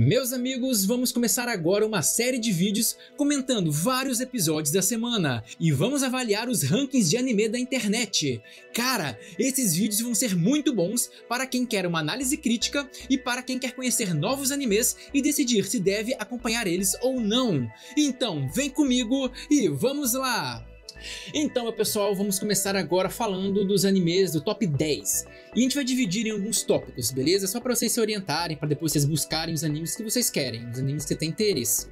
Meus amigos, vamos começar agora uma série de vídeos comentando vários episódios da semana e vamos avaliar os rankings de anime da internet. Cara, esses vídeos vão ser muito bons para quem quer uma análise crítica e para quem quer conhecer novos animes e decidir se deve acompanhar eles ou não. Então, vem comigo e vamos lá! Então, meu pessoal, vamos começar agora falando dos animes do top 10. E a gente vai dividir em alguns tópicos, beleza? Só para vocês se orientarem, para depois vocês buscarem os animes que vocês querem, os animes que você tem interesse.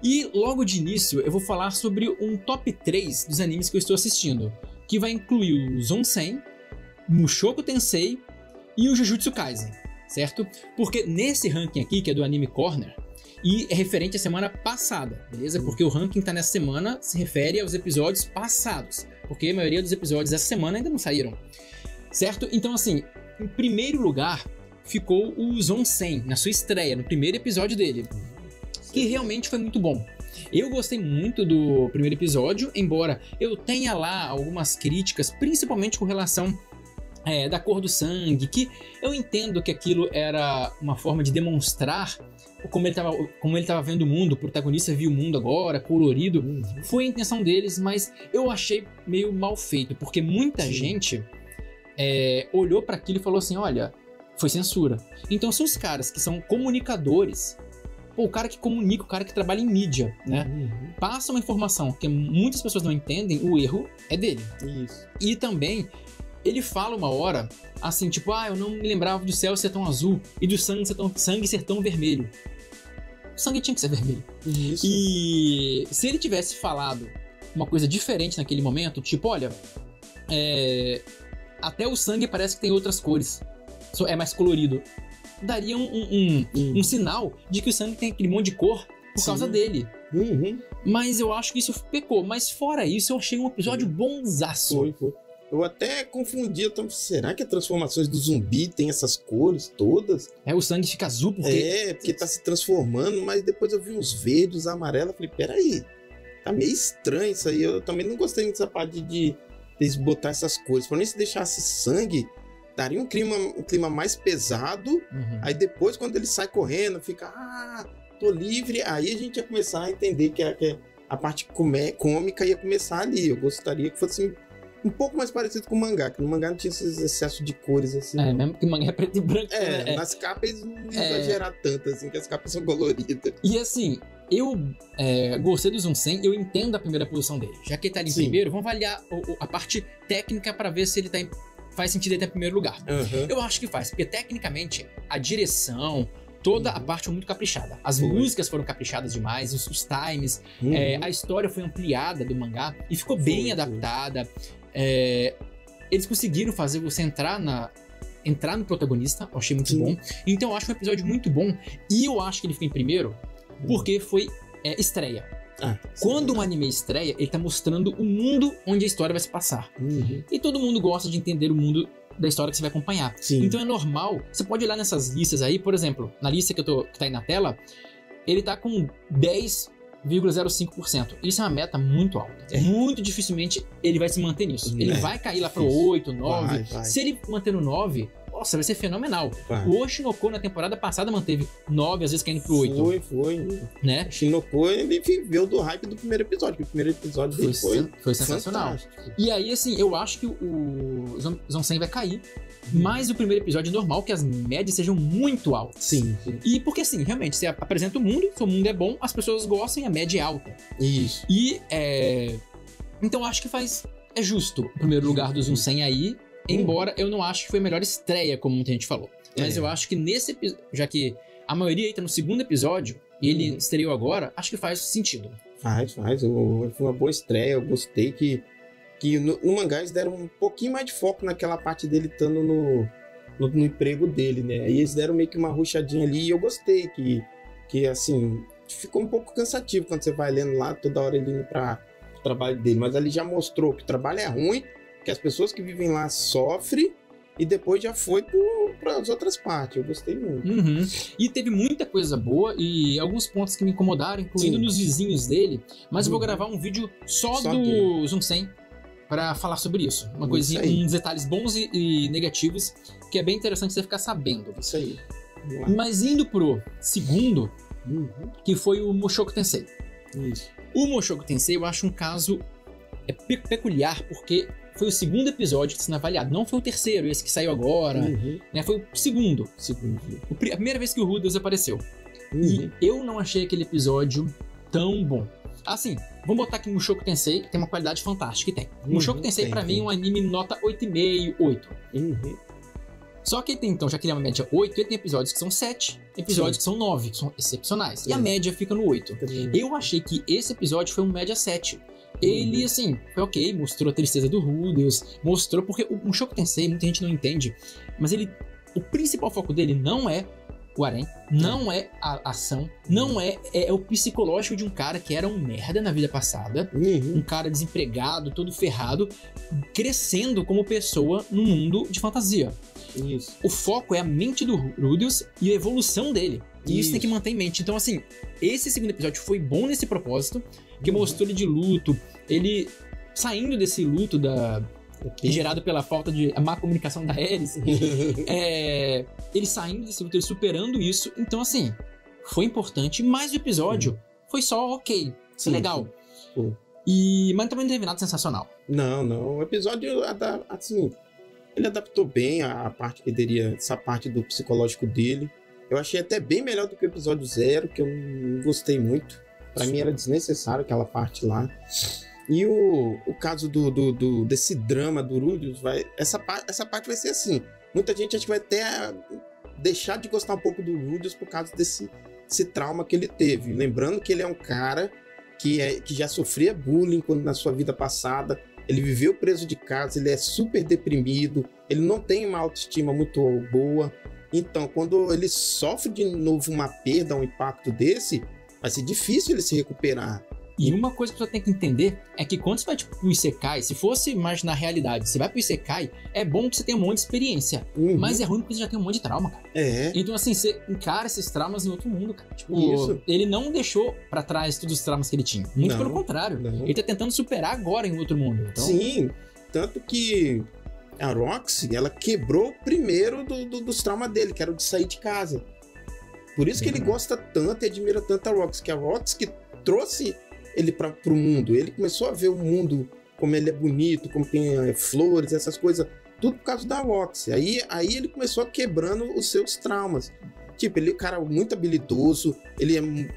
E logo de início eu vou falar sobre um top 3 dos animes que eu estou assistindo, que vai incluir o Zousei, Mushoku Tensei e o Jujutsu Kaisen, certo? Porque nesse ranking aqui, que é do Anime Corner, e é referente à semana passada, beleza? Porque o ranking tá nessa semana se refere aos episódios passados, porque a maioria dos episódios dessa semana ainda não saíram, certo? Então assim, em primeiro lugar ficou o Zousei, na sua estreia, no primeiro episódio dele, que realmente foi muito bom. Eu gostei muito do primeiro episódio, embora eu tenha lá algumas críticas, principalmente com relação da cor do sangue, que eu entendo que aquilo era uma forma de demonstrar como ele estava vendo o mundo, o protagonista viu o mundo agora, colorido. Foi a intenção deles, mas eu achei meio mal feito, porque muita gente olhou para aquilo e falou assim, olha, foi censura. Então são os caras que são comunicadores, o cara que comunica, o cara que trabalha em mídia, né? Passa uma informação que muitas pessoas não entendem, o erro é dele. Isso. E também ele fala uma hora, assim, tipo, eu não me lembrava do céu ser tão azul e do sangue ser tão vermelho. O sangue tinha que ser vermelho. Isso. E se ele tivesse falado uma coisa diferente naquele momento, tipo, olha, até o sangue parece que tem outras cores, é mais colorido, daria um sinal de que o sangue tem aquele monte de cor por causa dele. Mas eu acho que isso pecou. Mas fora isso, eu achei um episódio bonzaço. Foi. Eu até confundi, será que as transformações do zumbi tem essas cores todas? O sangue fica azul porque... porque tá se transformando, mas depois eu vi uns verdes, amarelos, falei, peraí, tá meio estranho isso aí. Eu também não gostei dessa parte de eles botar essas cores. Pra mim, se deixasse sangue, daria um clima mais pesado. Aí depois, quando ele sai correndo, fica, tô livre. Aí a gente ia começar a entender que a parte cômica ia começar ali. Eu gostaria que fosse um pouco mais parecido com o mangá, que no mangá não tinha esses excessos de cores assim. Mesmo que o mangá é preto e branco. Nas capas eles não exagerar tanto, assim, que as capas são coloridas. E assim, eu gostei do Zousei, eu entendo a primeira posição dele. Já que ele tá ali em primeiro, vamos avaliar a parte técnica para ver se ele faz sentido ele estar em primeiro lugar. Eu acho que faz, porque tecnicamente a direção, toda a parte foi muito caprichada. As músicas foram caprichadas demais, os times, a história foi ampliada do mangá e ficou bem adaptada. Eles conseguiram fazer você entrar no protagonista, eu achei muito bom. Então eu acho um episódio muito bom. E eu acho que ele ficou em primeiro porque foi estreia. Quando um anime estreia, ele tá mostrando o mundo onde a história vai se passar. E todo mundo gosta de entender o mundo da história que você vai acompanhar. Então é normal. Você pode olhar nessas listas aí, por exemplo, na lista que tá aí na tela, ele tá com 10,05%. Isso é uma meta muito alta. Muito dificilmente ele vai se manter nisso. Ele vai cair lá pro 8, 9. Se ele manter no 9, nossa, vai ser fenomenal. O Oshinoko na temporada passada manteve 9, às vezes caindo pro 8. Foi. Né? O Oshinoko, ele viveu do hype do primeiro episódio. O primeiro episódio dele foi sensacional. Fantástico. E aí, assim, eu acho que o Zousei vai cair. Mas o primeiro episódio é normal que as médias sejam muito altas. Sim. E porque assim, realmente, você apresenta o mundo, se o mundo é bom, as pessoas gostam e a média é alta. Isso. E então acho que é justo o primeiro lugar do Zousei aí, embora eu não acho que foi a melhor estreia, como muita gente falou. Mas eu acho que nesse episódio, já que a maioria aí tá no segundo episódio, e ele estreou agora, acho que faz sentido. Faz. Foi uma boa estreia, eu gostei que no mangá eles deram um pouquinho mais de foco naquela parte dele estando no emprego dele, né? Aí eles deram meio que uma rushadinha ali e eu gostei que assim, ficou um pouco cansativo quando você vai lendo lá toda hora ele indo para o trabalho dele, mas ali já mostrou que o trabalho é ruim, que as pessoas que vivem lá sofrem e depois já foi para as outras partes. Eu gostei muito. E teve muita coisa boa e alguns pontos que me incomodaram, incluindo nos vizinhos dele, mas eu vou gravar um vídeo só do Zousei para falar sobre isso. Uma coisinha, uns detalhes bons e negativos que é bem interessante você ficar sabendo. Isso aí. Vamos lá. Mas indo pro segundo, que foi o Mushoku Tensei. Isso. O Mushoku Tensei eu acho um caso peculiar, porque foi o segundo episódio que está sendo avaliado. Não foi o terceiro, esse que saiu agora. Né? Foi o segundo. A primeira vez que o Rudeus apareceu. E eu não achei aquele episódio tão bom. Assim, vamos botar aqui Mushoku Tensei, tem uma qualidade fantástica, que tem. Mushoku Tensei pra mim é um anime nota 8,5, 8. Só que ele tem, então, já que ele é uma média 8, ele tem episódios que são 7, episódios que são 9, que são excepcionais. E a média fica no 8. Eu achei que esse episódio foi um média 7. Ele, assim, foi ok, mostrou a tristeza do Rudeus, mostrou, porque o Mushoku Tensei, muita gente não entende, mas o principal foco dele não é o harém, não é a ação, não é o psicológico de um cara que era um merda na vida passada, um cara desempregado, todo ferrado, crescendo como pessoa no mundo de fantasia. Isso. O foco é a mente do Rudeus e a evolução dele. E isso tem que manter em mente. Então, assim, esse segundo episódio foi bom nesse propósito, que mostrou ele de luto, ele saindo desse luto gerado pela falta de má comunicação da Ares, ele saindo desse luto, ele superando isso. Então, assim, foi importante, mas o episódio foi só ok, legal. Mas também não teve nada sensacional. Não. O episódio, assim, ele adaptou bem a parte que teria, essa parte do psicológico dele. Eu achei até bem melhor do que o episódio 0, que eu não gostei muito. Pra mim era desnecessário aquela parte lá. E o caso desse drama do Rudeus, essa parte vai ser assim. Muita gente acho que vai até deixar de gostar um pouco do Rudeus por causa desse trauma que ele teve. Lembrando que ele é um cara que já sofria bullying na sua vida passada. Ele viveu preso de casa, ele é super deprimido, ele não tem uma autoestima muito boa. Então, quando ele sofre de novo uma perda, um impacto desse, vai ser difícil ele se recuperar. E uma coisa que você tem que entender é que quando você vai pro Isekai, se fosse mais na realidade, você vai pro Isekai, é bom que você tenha um monte de experiência, mas é ruim porque você já tem um monte de trauma, cara. Então, assim, você encara esses traumas em outro mundo, cara. Tipo, ele não deixou pra trás todos os traumas que ele tinha. Muito pelo contrário. Ele tá tentando superar agora em outro mundo. Então... Sim, tanto que a Roxy, ela quebrou o primeiro dos traumas dele, que era o de sair de casa. Por isso que ele gosta tanto e admira tanto a Roxy, que a Roxy que trouxe ele pro mundo. Ele começou a ver o mundo como ele é bonito, como tem flores, essas coisas, tudo por causa da Roxy. Aí ele começou quebrando os seus traumas. Tipo, ele é um cara muito habilidoso,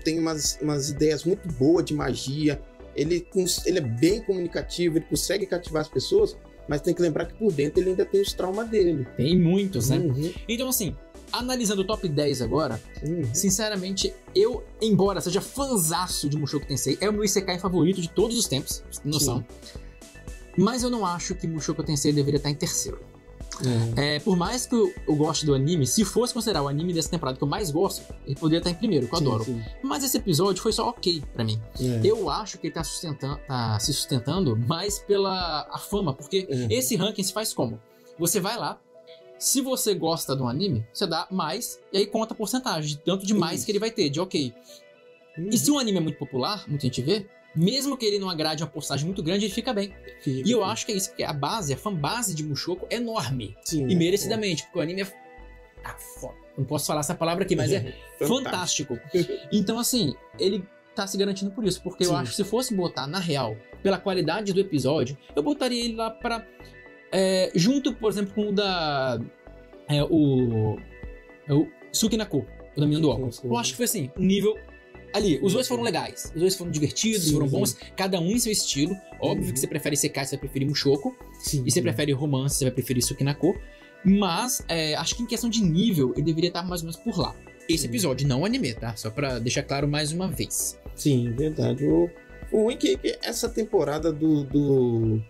tem umas ideias muito boas de magia, ele é bem comunicativo, ele consegue cativar as pessoas, mas tem que lembrar que por dentro ele ainda tem os traumas dele. Tem muitos, né? Então, assim, analisando o top 10 agora, sinceramente, eu, embora seja fãzaço de Mushoku Tensei, é o meu Isekai favorito de todos os tempos, você tem noção. Mas eu não acho que Mushoku Tensei deveria estar em terceiro. Por mais que eu goste do anime, se fosse considerar o anime dessa temporada que eu mais gosto, ele poderia estar em primeiro, que eu adoro. Mas esse episódio foi só ok pra mim. Eu acho que ele tá se sustentando mais pela a fama, porque esse ranking se faz como? Você vai lá, se você gosta do anime, você dá mais, e aí conta a porcentagem, de tanto de mais que ele vai ter, de ok. E se um anime é muito popular, muita gente vê, mesmo que ele não agrade uma porcentagem muito grande, ele fica bem. E eu acho que é isso, porque a fanbase de Mushoku é enorme. E merecidamente, porque o anime é... foda. Não posso falar essa palavra aqui, mas é fantástico. Então, assim, ele tá se garantindo por isso, porque eu acho que se fosse botar na real, pela qualidade do episódio, eu botaria ele lá pra... junto, por exemplo, com o da... o Sukinako, o da menina do óculos. Eu acho que foi assim, um nível... Ali, os dois foram legais, os dois foram divertidos, foram bons, cada um em seu estilo. Óbvio que você prefere Isekai, você vai preferir Mushoku. E você prefere romance, você vai preferir Sukinako. Mas, acho que em questão de nível, ele deveria estar mais ou menos por lá. Esse episódio, não o anime, tá? Só pra deixar claro mais uma vez. Sim, verdade. O ruim é que essa temporada do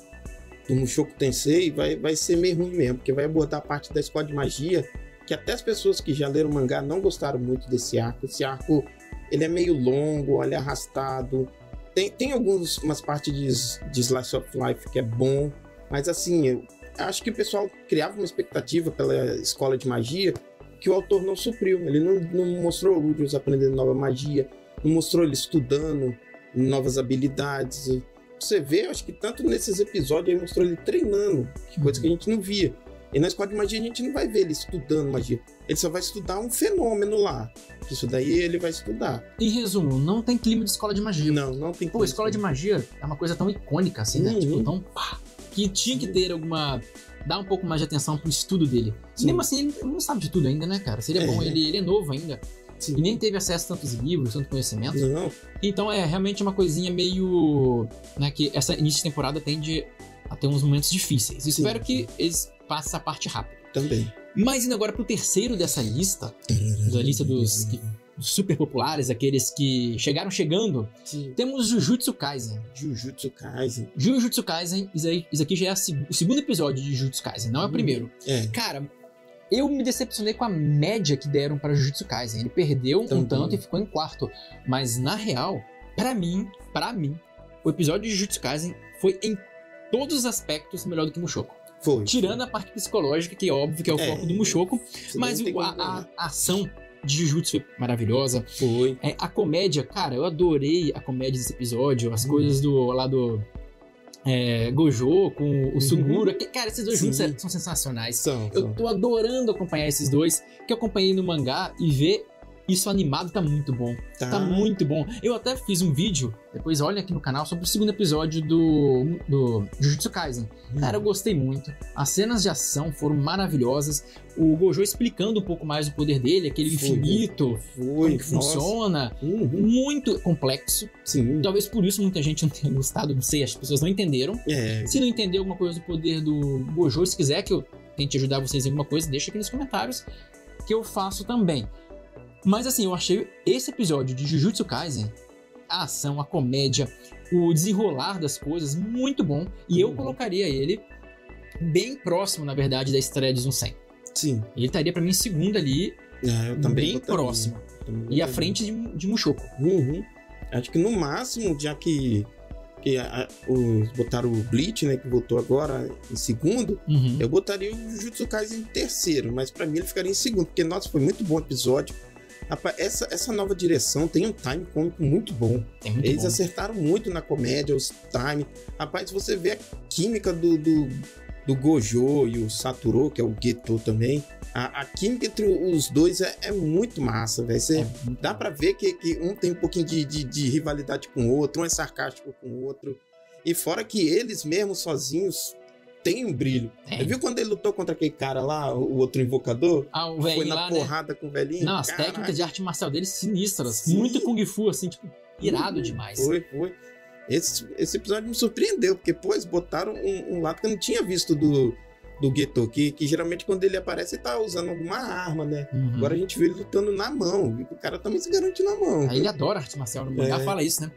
Mushoku Tensei vai ser meio ruim mesmo, porque vai abordar a parte da escola de magia, que até as pessoas que já leram o mangá não gostaram muito desse arco. Esse arco... ele é meio longo, ele é arrastado. Tem umas partes de Slice of Life que é bom, mas assim, eu acho que o pessoal criava uma expectativa pela escola de magia que o autor não supriu. Ele não mostrou o Rudeus aprendendo nova magia, não mostrou ele estudando novas habilidades. Você vê, acho que tanto nesses episódios ele mostrou ele treinando, coisa que a gente não via. E na escola de magia a gente não vai ver ele estudando magia. Ele só vai estudar um fenômeno lá. Isso daí ele vai estudar. Em resumo, não tem clima de escola de magia. Não tem. Pô, escola de magia é uma coisa tão icônica assim, né? Tipo, tão pá, que tinha que ter alguma... Dar um pouco mais de atenção pro estudo dele. Sim. Mesmo assim, ele não sabe de tudo ainda, né, cara? Seria bom, ele é novo ainda. Sim. E nem teve acesso a tantos livros, tanto conhecimento. Não. Então é realmente uma coisinha meio... Né, que essa início de temporada tende a ter uns momentos difíceis. Espero que eles passem essa parte rápido. Também. Mas indo agora pro terceiro dessa lista, da lista dos super populares, aqueles que chegaram chegando, Sim. temos Jujutsu Kaisen. Jujutsu Kaisen. Jujutsu Kaisen, isso aqui já é o segundo episódio de Jujutsu Kaisen, não é o primeiro. Cara, eu me decepcionei com a média que deram para Jujutsu Kaisen. Ele perdeu um tanto e ficou em quarto. Mas na real, pra mim, o episódio de Jujutsu Kaisen foi em todos os aspectos melhor do que Mushoku. Tirando a parte psicológica, que é óbvio que é o foco do Mushoku, mas a ação de Jujutsu foi maravilhosa. Foi. A comédia, cara, eu adorei a comédia desse episódio, as coisas do Gojo com o Suguro. Cara, esses dois juntos são sensacionais. Eu tô adorando acompanhar esses dois, que eu acompanhei no mangá e ver isso animado tá muito bom. Tá muito bom. Eu até fiz um vídeo, depois olhem aqui no canal, sobre o segundo episódio do Jujutsu Kaisen. Cara, eu gostei muito. As cenas de ação foram maravilhosas. O Gojo explicando um pouco mais o poder dele, aquele infinito, como que funciona. Muito complexo. Sim. Talvez por isso muita gente não tenha gostado, não sei, as pessoas não entenderam. Se não entender alguma coisa do poder do Gojo, se quiser que eu tente ajudar vocês em alguma coisa, deixa aqui nos comentários que eu faço também. Mas assim, eu achei esse episódio de Jujutsu Kaisen, a ação, a comédia, o desenrolar das coisas, muito bom. E eu colocaria ele bem próximo, na verdade, da estreia de Zunsen. Sim. Ele estaria pra mim em segundo ali, eu também bem próximo. E à frente de Mushoku. Acho que no máximo, já que botaram o Bleach, né, que voltou agora em segundo, eu botaria o Jujutsu Kaisen em terceiro, mas pra mim ele ficaria em segundo, porque, nossa, foi muito bom o episódio. Rapaz, essa nova direção tem um time cômico muito bom. Eles acertaram muito na comédia, os time. Rapaz, você vê a química do Gojo e o Satoru, que é o Geto também. A química entre os dois é muito massa, velho. Dá pra ver que um tem um pouquinho de rivalidade com o outro, um é sarcástico com o outro. E fora que eles mesmos sozinhos têm um brilho. Viu quando ele lutou contra aquele cara lá, o outro invocador? O velhinho foi na lá, porrada, né? Com o velhinho. Não, as técnicas de arte marcial deles sinistras. Muito Kung Fu, assim, tipo, irado demais. Foi. Esse episódio me surpreendeu, porque, pô, eles botaram um lado que eu não tinha visto do Geto, que geralmente quando ele aparece ele tá usando alguma arma, né? Agora a gente vê ele lutando na mão, o cara também se garante na mão. Ele adora arte marcial, no mangá fala isso, né?